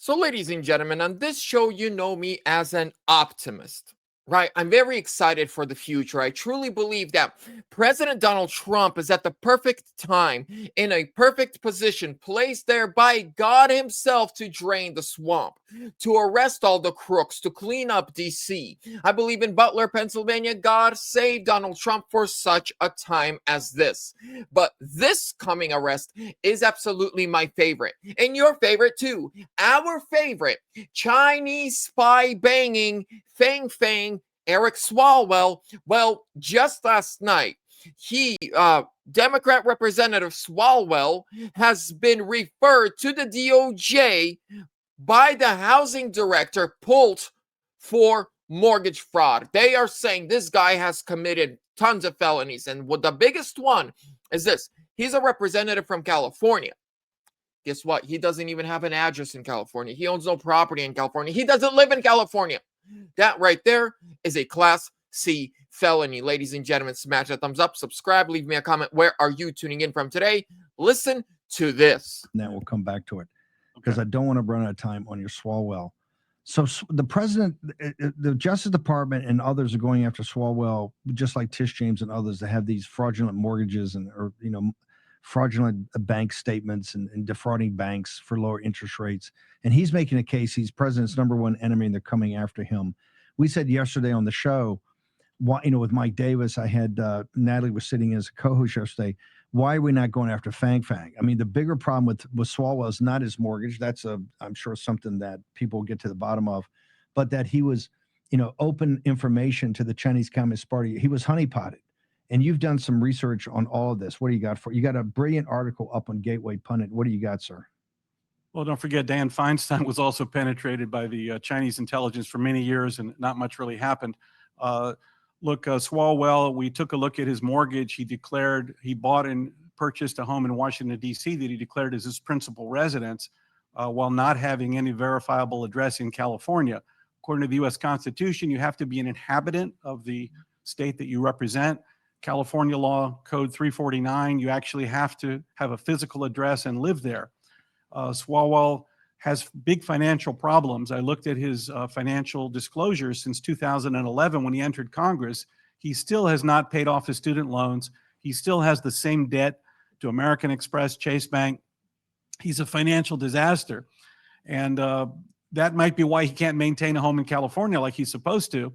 So, ladies and gentlemen, on this show, you know me as an optimist, right? I'm very excited for the future. I truly believe that President Donald Trump is at the perfect time, in a perfect position, placed there by God Himself to drain the swamp, to arrest all the crooks, to clean up DC. I believe in Butler, Pennsylvania. God saved Donald Trump for such a time as this. But this coming arrest is absolutely my favorite, and your favorite too. Our favorite Chinese spy banging Fang Fang Eric Swalwell. Well, just last night, Democrat Representative Swalwell has been referred to the DOJ by the housing director Pult for mortgage fraud. They are saying this guy has committed tons of felonies, and what the biggest one is this: he's a representative from California. Guess what? He doesn't even have an address in California. He owns no property in California. He doesn't live in California. That right there is a Class C felony. Ladies and gentlemen, smash that thumbs up, subscribe, leave me a comment. Where are you tuning in from today? Listen to this. And then we'll come back to it because I don't want to run out of time on your Swalwell. So the president, the Justice Department and others are going after Swalwell, just like Tish James and others, that have these fraudulent mortgages and, fraudulent bank statements and defrauding banks for lower interest rates. And he's making a case he's president's number one enemy and they're coming after him. We said yesterday on the show, with Mike Davis, I had Natalie was sitting as a co-host yesterday. Why are we not going after Fang Fang? I mean, the bigger problem with Swalwell is not his mortgage. That's I'm sure something that people will get to the bottom of, but that he was, open information to the Chinese Communist Party. He was honeypotted. And you've done some research on all of this. What do you got you got a brilliant article up on Gateway Pundit. What do you got, sir? Well, don't forget, Dan Feinstein was also penetrated by the Chinese intelligence for many years, and not much really happened. Swalwell, we took a look at his mortgage. He declared he bought and purchased a home in Washington, D.C. that he declared as his principal residence while not having any verifiable address in California. According to the U.S. Constitution, you have to be an inhabitant of the state that you represent. California law code 349, you actually have to have a physical address and live there. Swalwell has big financial problems. I looked at his financial disclosures since 2011 when he entered Congress. He still has not paid off his student loans. He still has the same debt to American Express, Chase Bank. He's a financial disaster. And that might be why he can't maintain a home in California like he's supposed to.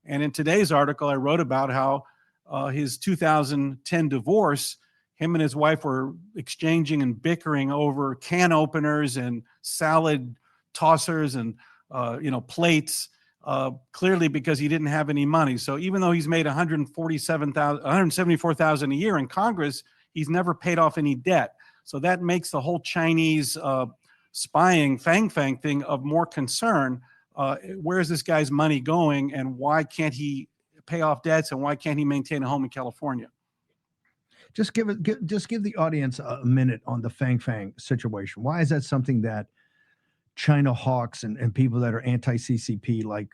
And in today's article, I wrote about how his 2010 divorce, him and his wife were exchanging and bickering over can openers and salad tossers and plates, clearly because he didn't have any money. So even though he's made $174,000 a year in Congress, he's never paid off any debt. So that makes the whole Chinese spying Fang Fang thing of more concern. Where is this guy's money going, and why can't he pay off debts, and why can't he maintain a home in California? Just give the audience a minute on the Fang Fang situation. Why is that something that China hawks and people that are anti-CCP, like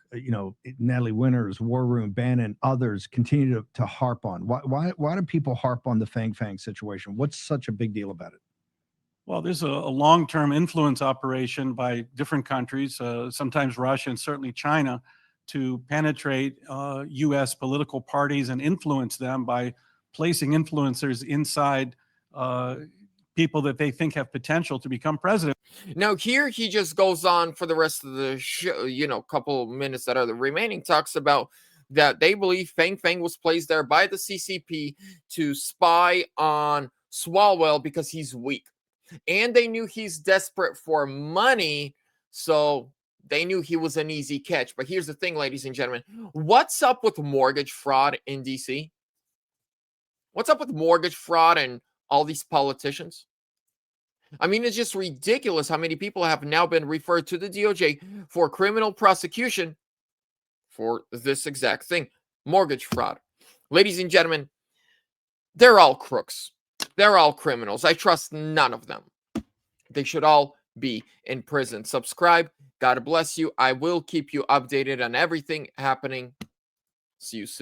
Natalie Winters, War Room, Bannon, others, continue to harp on? Why do people harp on the Fang Fang situation? What's such a big deal about it? Well, there's a long-term influence operation by different countries, sometimes Russia and certainly China, to penetrate U.S. political parties and influence them by placing influencers inside people that they think have potential to become president. Now, here he just goes on for the rest of the show, couple minutes that are the remaining, talks about that they believe Fang Fang was placed there by the CCP to spy on Swalwell because he's weak. And they knew he's desperate for money, so they knew he was an easy catch. But here's the thing, ladies and gentlemen. What's up with mortgage fraud in D.C.? What's up with mortgage fraud and all these politicians? I mean, it's just ridiculous how many people have now been referred to the DOJ for criminal prosecution for this exact thing, mortgage fraud. Ladies and gentlemen, they're all crooks. They're all criminals. I trust none of them. They should all be in prison. Subscribe. God bless you. I will keep you updated on everything happening. See you soon.